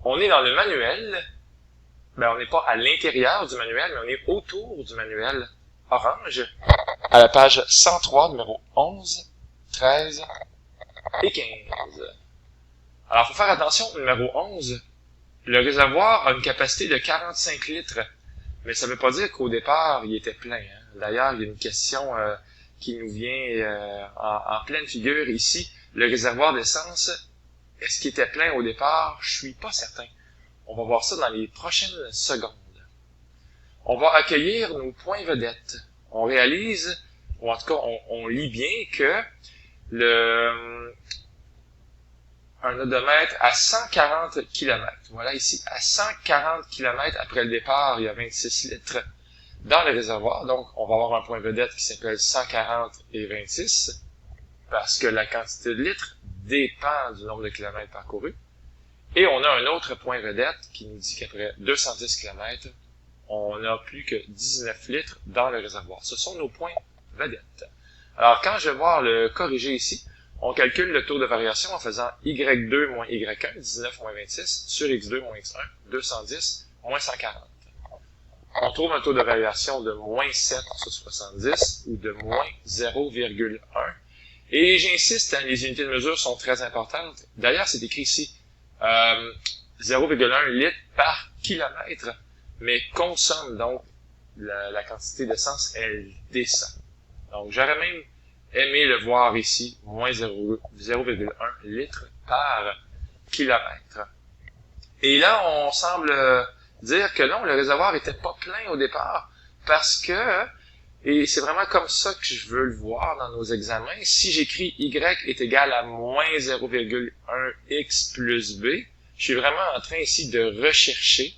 on est dans le manuel. Ben, on n'est pas à l'intérieur du manuel, mais on est autour du manuel orange, à la page 103, numéro 11, 13 et 15. Alors, il faut faire attention, numéro 11, le réservoir a une capacité de 45 litres, mais ça ne veut pas dire qu'au départ, il était plein. Hein. D'ailleurs, il y a une question qui nous vient en pleine figure ici. Le réservoir d'essence, est-ce qu'il était plein au départ? Je suis pas certain. On va voir ça dans les prochaines secondes. On va accueillir nos points vedettes. On réalise, ou en tout cas, on lit bien que un odomètre à 140 km. Voilà ici, à 140 km après le départ, il y a 26 litres dans le réservoir. Donc, on va avoir un point vedette qui s'appelle 140 et 26, parce que la quantité de litres dépend du nombre de kilomètres parcourus. Et on a un autre point vedette qui nous dit qu'après 210 km, on n'a plus que 19 litres dans le réservoir. Ce sont nos points vedettes. Alors, quand je vais voir le corriger ici, on calcule le taux de variation en faisant Y2 moins Y1, 19 moins 26, sur X2 moins X1, 210 moins 140. On trouve un taux de variation de moins 7 sur 70 ou de moins 0,1. Et j'insiste, hein, les unités de mesure sont très importantes. D'ailleurs, c'est écrit ici 0,1 litre par kilomètre, mais consomme donc la quantité d'essence, elle descend. Donc, j'aurais même aimé le voir ici, moins 0,1 litre par kilomètre. Et là, on semble dire que non, le réservoir était pas plein au départ, parce que, et c'est vraiment comme ça que je veux le voir dans nos examens, si j'écris Y est égal à moins 0,1 X plus B, je suis vraiment en train ici de rechercher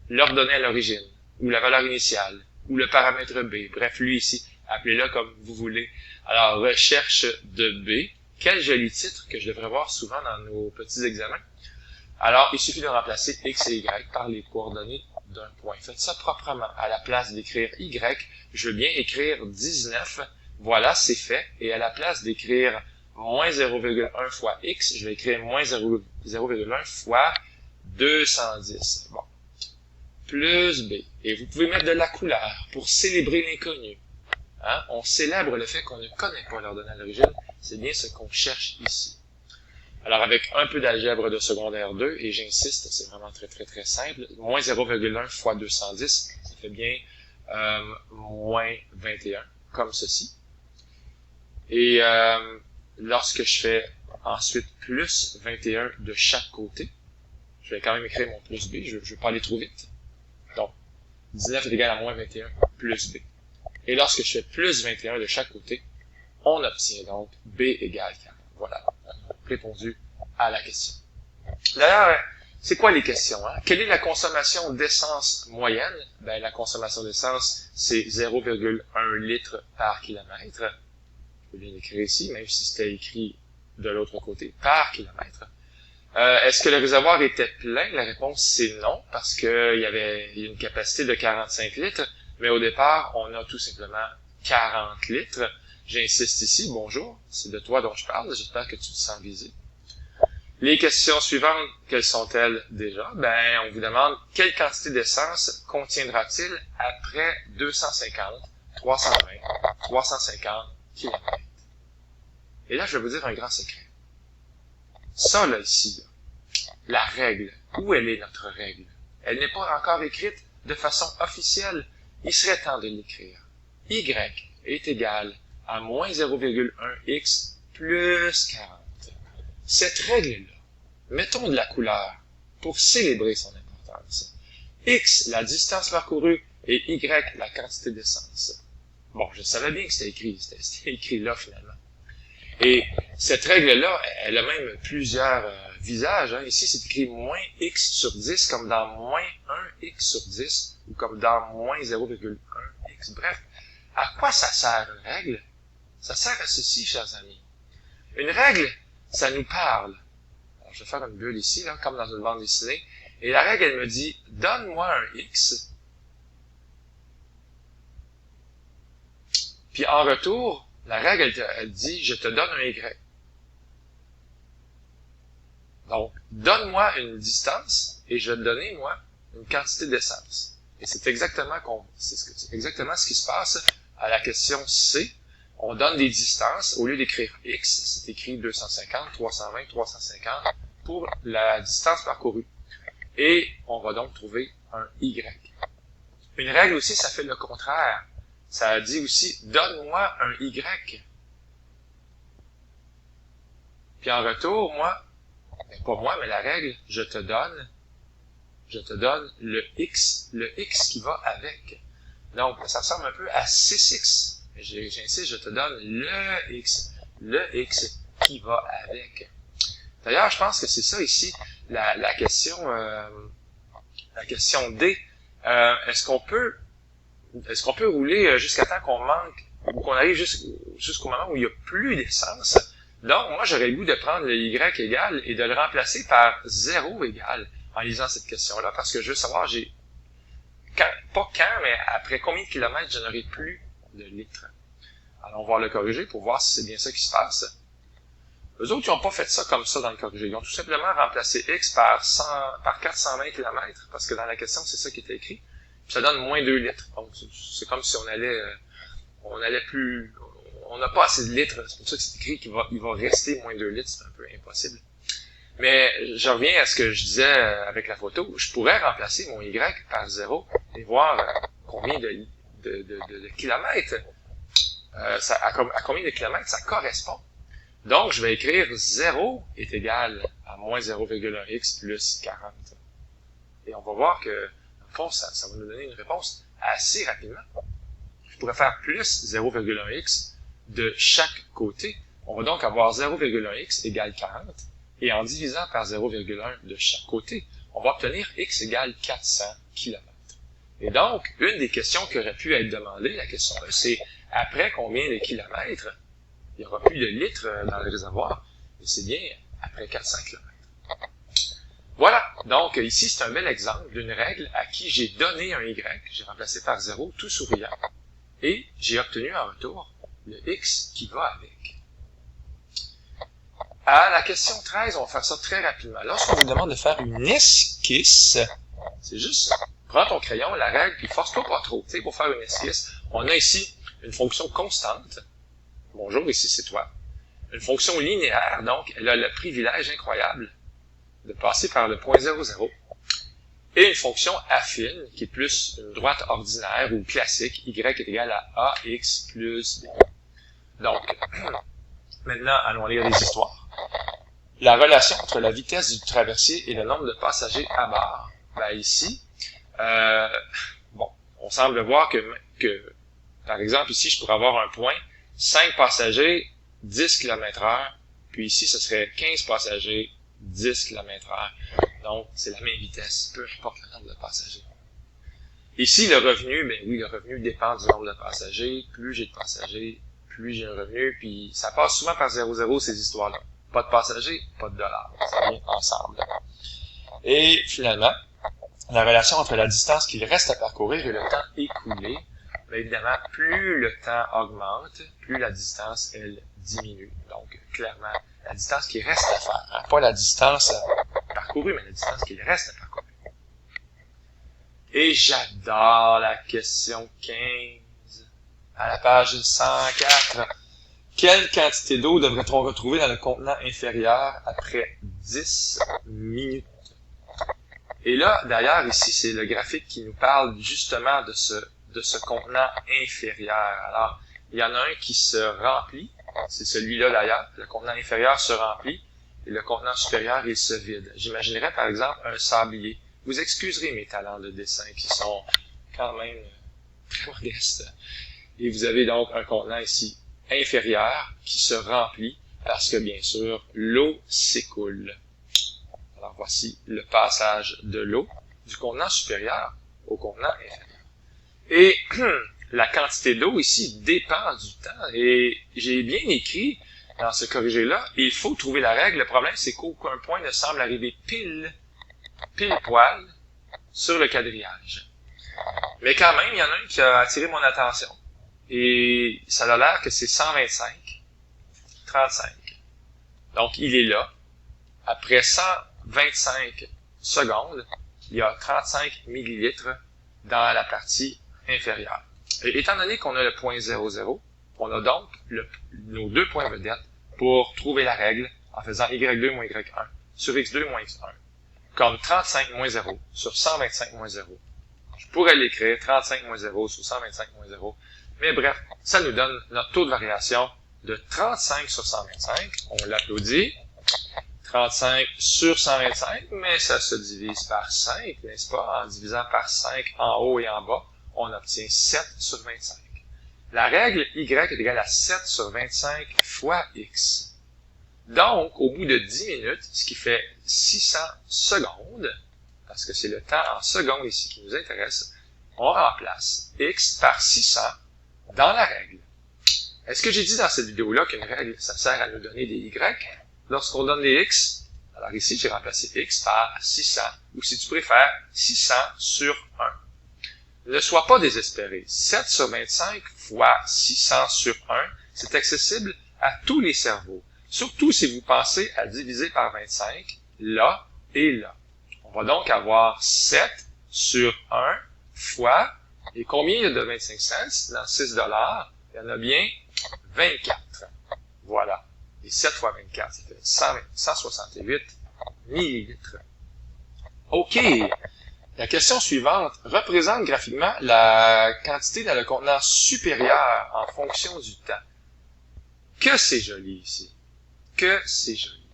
l'ordonnée à l'origine, ou la valeur initiale, ou le paramètre B. Bref, lui ici, appelez-le comme vous voulez. Alors, recherche de B. Quel joli titre que je devrais voir souvent dans nos petits examens. Alors, il suffit de remplacer X et Y par les coordonnées d'un point. Faites ça proprement. À la place d'écrire Y, je veux bien écrire 19. Voilà, c'est fait. Et à la place d'écrire moins 0,1 fois X, je vais écrire moins 0,1 fois 210. Bon. Plus B. Et vous pouvez mettre de la couleur pour célébrer l'inconnu. Hein? On célèbre le fait qu'on ne connaît pas l'ordonnée à l'origine. C'est bien ce qu'on cherche ici. Alors, avec un peu d'algèbre de secondaire 2, et j'insiste, c'est vraiment très, très, très simple, moins 0,1 fois 210, ça fait bien moins 21, comme ceci. Et lorsque je fais ensuite plus 21 de chaque côté, je vais quand même écrire mon plus B, je ne veux pas aller trop vite. Donc, 19 est égal à moins 21 plus B. Et lorsque je fais plus 21 de chaque côté, on obtient donc B égale 40. Voilà, répondu à la question. D'ailleurs, c'est quoi les questions? Hein? Quelle est la consommation d'essence moyenne? Ben, la consommation d'essence, c'est 0,1 litre par kilomètre. Je peux bien l'écrire ici, même si c'était écrit de l'autre côté, par kilomètre. Est-ce que le réservoir était plein? La réponse, c'est non, parce qu'il y avait une capacité de 45 litres, mais au départ, on a tout simplement 40 litres. J'insiste ici, bonjour, c'est de toi dont je parle, j'espère que tu te sens visé. Les questions suivantes, quelles sont-elles déjà? Ben, on vous demande quelle quantité d'essence contiendra-t-il après 250, 320, 350 km? Et là, je vais vous dire un grand secret. Ça, là, ici, là, la règle, où elle est notre règle? Elle n'est pas encore écrite de façon officielle. Il serait temps de l'écrire. Y est égal à moins 0,1 x plus 40. Cette règle-là, mettons de la couleur pour célébrer son importance. X, la distance parcourue, et Y, la quantité d'essence. Bon, je savais bien que c'était écrit là, finalement. Et cette règle-là, elle a même plusieurs visages. Hein. Ici, c'est écrit moins x sur 10, comme dans moins 1x sur 10, ou comme dans moins 0,1x. Bref, à quoi ça sert une règle? Ça sert à ceci, chers amis. Une règle, ça nous parle. Alors, je vais faire une bulle ici, là, comme dans une bande dessinée. Et la règle, elle me dit, donne-moi un x. Puis en retour, la règle, elle dit, je te donne un y. Donc, donne-moi une distance et je vais te donner, moi, une quantité d'essence. Et c'est exactement ce qui se passe à la question C. On donne des distances. Au lieu d'écrire X, c'est écrit 250, 320, 350 pour la distance parcourue. Et on va donc trouver un Y. Une règle aussi, ça fait le contraire. Ça dit aussi, donne-moi un Y. Puis en retour, moi, pas moi, mais la règle, je te donne le X qui va avec. Donc, ça ressemble un peu à 6X. J'insiste, je te donne le X qui va avec. D'ailleurs, je pense que c'est ça ici, la question D. Est-ce qu'on peut rouler jusqu'à temps qu'on manque, ou qu'on arrive jusqu'au moment où il n'y a plus d'essence? Donc, moi, j'aurais le goût de prendre le Y égal et de le remplacer par 0 égal en lisant cette question-là, parce que je veux savoir, pas quand, mais après combien de kilomètres je n'aurai plus de litres. Allons voir le corrigé pour voir si c'est bien ça qui se passe. Eux autres, ils n'ont pas fait ça comme ça dans le corrigé. Ils ont tout simplement remplacé X par 420 km, parce que dans la question, c'est ça qui était écrit. Puis ça donne moins 2 litres. Donc, c'est comme si on n'a pas assez de litres. C'est pour ça que c'est écrit qu'il va rester moins 2 litres. C'est un peu impossible. Mais je reviens à ce que je disais avec la photo. Je pourrais remplacer mon Y par 0 et voir combien de kilomètres, à combien de kilomètres ça correspond. Donc, je vais écrire 0 est égal à moins 0,1x plus 40. Et on va voir que, en fond, ça va nous donner une réponse assez rapidement. Je pourrais faire plus 0,1x de chaque côté. On va donc avoir 0,1x égale 40. Et en divisant par 0,1 de chaque côté, on va obtenir x égale 400 km. Et donc, une des questions qui aurait pu être demandée, la question 1, c'est après combien de kilomètres il n'y aura plus de litres dans le réservoir? Et c'est bien après 400 km. Voilà. Donc, ici, c'est un bel exemple d'une règle à qui j'ai donné un Y, j'ai remplacé par 0, tout souriant, et j'ai obtenu en retour le X qui va avec. À la question 13, on va faire ça très rapidement. Lorsqu'on vous demande de faire une esquisse, c'est juste, prends ton crayon, la règle, puis force-toi pas trop. Tu sais, pour faire une esquisse, on a ici une fonction constante. Bonjour, ici c'est toi. Une fonction linéaire, donc, elle a le privilège incroyable de passer par le point 0,0. Et une fonction affine, qui est plus une droite ordinaire ou classique, y est égal à ax plus b. Donc, maintenant, allons lire les histoires. La relation entre la vitesse du traversier et le nombre de passagers à bord. Ben ici, on semble voir que, par exemple, ici, je pourrais avoir un point, 5 passagers, 10 km/h, puis ici, ce serait 15 passagers, 10 km/h. Donc, c'est la même vitesse, peu importe le nombre de passagers. Ici, le revenu, ben oui, le revenu dépend du nombre de passagers. Plus j'ai de passagers, plus j'ai un revenu, puis ça passe souvent par 0,0 ces histoires-là. Pas de passagers, pas de dollars. Ça vient ensemble. Et finalement, la relation entre la distance qu'il reste à parcourir et le temps écoulé, bien évidemment, plus le temps augmente, plus la distance, elle, diminue. Donc, clairement, la distance qui reste à faire, hein, pas la distance parcourue, mais la distance qu'il reste à parcourir. Et j'adore la question 15, à la page 104. Quelle quantité d'eau devrait-on retrouver dans le contenant inférieur après 10 minutes? Et là, d'ailleurs, ici, c'est le graphique qui nous parle justement de ce contenant inférieur. Alors, il y en a un qui se remplit, c'est celui-là d'ailleurs, le contenant inférieur se remplit, et le contenant supérieur, il se vide. J'imaginerais par exemple un sablier. Vous excuserez mes talents de dessin qui sont quand même très modestes. Et vous avez donc un contenant ici inférieur qui se remplit parce que, bien sûr, l'eau s'écoule. Alors, voici le passage de l'eau du contenant supérieur au contenant inférieur. Et la quantité d'eau ici dépend du temps. Et j'ai bien écrit dans ce corrigé-là, il faut trouver la règle. Le problème, c'est qu'aucun point ne semble arriver pile poil sur le quadrillage. Mais quand même, il y en a un qui a attiré mon attention. Et ça a l'air que c'est 125, 35. Donc, il est là. après 125 secondes, il y a 35 millilitres dans la partie inférieure. Et étant donné qu'on a le point 0,0, on a donc nos deux points vedettes pour trouver la règle en faisant y2 moins y1 sur x2 moins x1. Comme 35 moins 0 sur 125 moins 0. Je pourrais l'écrire 35 moins 0 sur 125 moins 0. Mais bref, ça nous donne notre taux de variation de 35 sur 125. On l'applaudit. 35 sur 125, mais ça se divise par 5, n'est-ce pas? En divisant par 5 en haut et en bas, on obtient 7 sur 25. La règle y est égale à 7 sur 25 fois x. Donc, au bout de 10 minutes, ce qui fait 600 secondes, parce que c'est le temps en secondes ici qui nous intéresse, on remplace x par 600 dans la règle. Est-ce que j'ai dit dans cette vidéo-là qu'une règle, ça sert à nous donner des y? Lorsqu'on donne des x, alors ici, j'ai remplacé x par 600, ou si tu préfères, 600 sur 1. Ne sois pas désespéré. 7 sur 25 fois 600 sur 1, c'est accessible à tous les cerveaux. Surtout si vous pensez à diviser par 25, là et là. On va donc avoir 7 sur 1 fois, et combien il y a de 25 cents dans 6 $? Il y en a bien 24. Voilà. Et 7 fois 24, ça fait 168 millilitres. OK. La question suivante représente graphiquement la quantité dans le contenant supérieur en fonction du temps. Que c'est joli ici. Que c'est joli.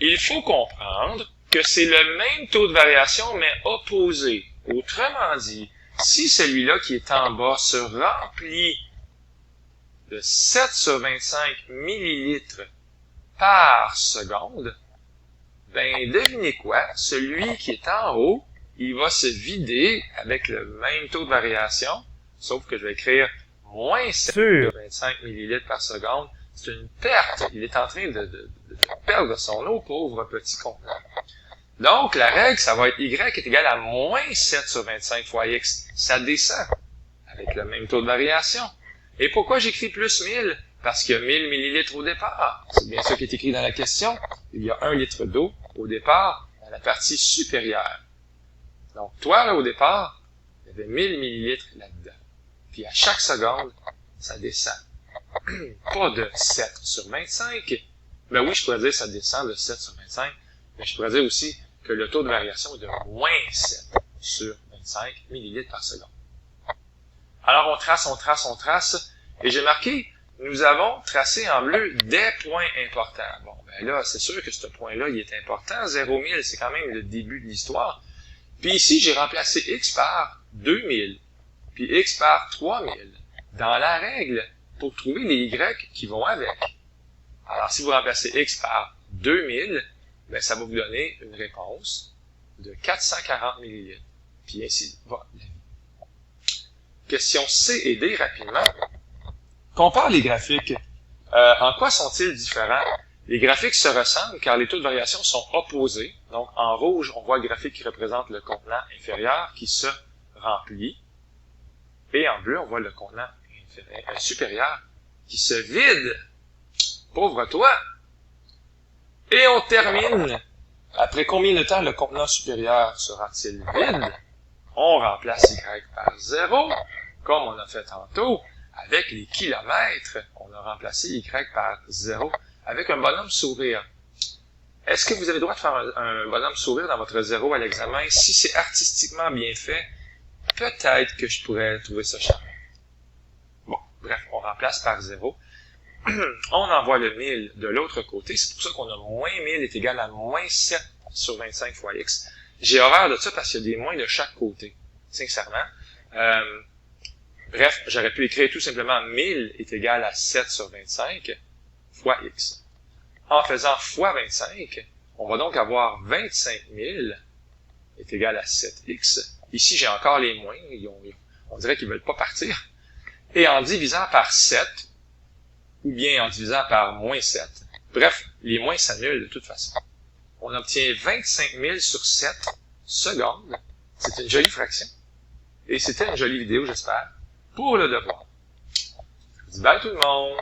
Il faut comprendre que c'est le même taux de variation, mais opposé. Autrement dit, si celui-là qui est en bas se remplit de 7 sur 25 millilitres par seconde, ben devinez quoi, celui qui est en haut, il va se vider avec le même taux de variation, sauf que je vais écrire moins 7 sur 25 millilitres par seconde. C'est une perte. Il est en train de perdre son eau, pauvre petit contenant. Donc, la règle, ça va être y est égal à moins 7 sur 25 fois x. Ça descend avec le même taux de variation. Et pourquoi j'écris plus 1000? Parce qu'il y a 1000 millilitres au départ. C'est bien ça qui est écrit dans la question. Il y a 1 litre d'eau au départ dans la partie supérieure. Donc, toi, là, au départ, il y avait 1000 millilitres là-dedans. Puis, à chaque seconde, ça descend. Pas de 7 sur 25. Ben oui, je pourrais dire que ça descend de 7 sur 25, mais je pourrais dire aussi que le taux de variation est de moins 7 sur 25 millilitres par seconde. Alors, on trace, et j'ai marqué, nous avons tracé en bleu des points importants. Bon, ben là, c'est sûr que ce point-là, il est important. 0,1000, c'est quand même le début de l'histoire. Puis ici, j'ai remplacé x par 2000, puis x par 3000 dans la règle pour trouver les y qui vont avec. Alors, si vous remplacez x par 2000, ben, ça va vous donner une réponse de 440 millilitres. Puis ainsi va la vie. Question C et D rapidement. Compare les graphiques. En quoi sont-ils différents? Les graphiques se ressemblent car les taux de variation sont opposés. Donc, en rouge, on voit le graphique qui représente le contenant inférieur qui se remplit. Et en bleu, on voit le contenant supérieur qui se vide. Pauvre toi! Et on termine. Après combien de temps le contenant supérieur sera-t-il vide? On remplace y par 0, comme on a fait tantôt. Avec les kilomètres, on a remplacé y par 0 avec un bonhomme sourire. Est-ce que vous avez le droit de faire un bonhomme sourire dans votre 0 à l'examen? Si c'est artistiquement bien fait, peut-être que je pourrais trouver ça charmant. Bon, bref, on remplace par 0. On envoie le 1000 de l'autre côté. C'est pour ça qu'on a moins 1000 est égal à moins 7 sur 25 fois x. J'ai horreur de ça parce qu'il y a des moins de chaque côté, sincèrement. Bref, j'aurais pu écrire tout simplement 1000 est égal à 7 sur 25 fois x. En faisant fois 25, on va donc avoir 25 000 est égal à 7x. Ici, j'ai encore les moins. On dirait qu'ils ne veulent pas partir. Et en divisant par 7, ou bien en divisant par moins 7, bref, les moins s'annulent de toute façon. On obtient 25 000 sur 7 secondes. C'est une jolie fraction. Et c'était une jolie vidéo, j'espère, pour le devoir. Je vous dis bye tout le monde!